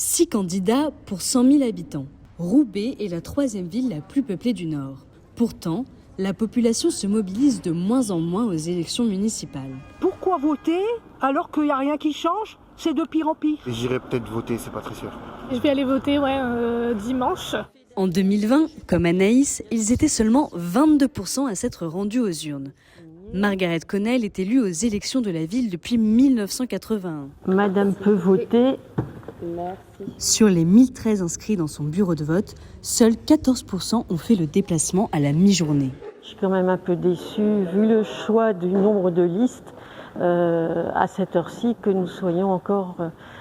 6 candidats pour 100 000 habitants. Roubaix est la troisième ville la plus peuplée du Nord. Pourtant, la population se mobilise de moins en moins aux élections municipales. Pourquoi voter alors qu'il n'y a rien qui change? C'est de pire en pire. J'irai peut-être voter, c'est pas très sûr. Je vais aller voter dimanche. En 2020, comme Anaïs, ils étaient seulement 22% à s'être rendus aux urnes. Margaret Connell est élue aux élections de la ville depuis 1981. Madame peut voter. Sur les 1013 inscrits dans son bureau de vote, seuls 14% ont fait le déplacement à la mi-journée. Je suis quand même un peu déçue, vu le choix du nombre de listes, à cette heure-ci, que nous soyons encore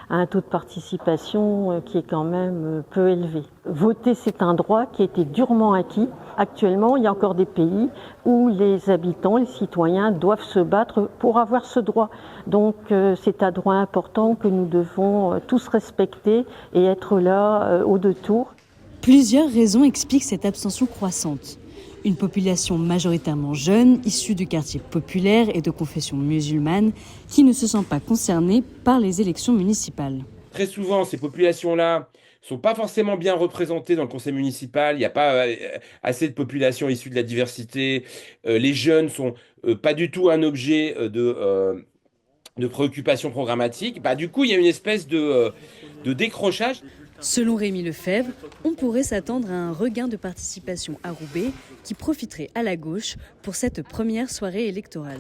à un taux de participation qui est quand même peu élevé. Voter, c'est un droit qui a été durement acquis. Actuellement, il y a encore des pays où les habitants, les citoyens doivent se battre pour avoir ce droit. Donc c'est un droit important que nous devons tous respecter et être là au deux tours. Plusieurs raisons expliquent cette abstention croissante. Une population majoritairement jeune, issue de quartiers populaires et de confession musulmane, qui ne se sent pas concernée par les élections municipales. Très souvent, ces populations-là ne sont pas forcément bien représentées dans le conseil municipal. Il n'y a pas assez de populations issues de la diversité. Les jeunes ne sont pas du tout un objet de préoccupation programmatique. Du coup, il y a une espèce de décrochage. Selon Rémi Lefebvre, on pourrait s'attendre à un regain de participation à Roubaix qui profiterait à la gauche pour cette première soirée électorale.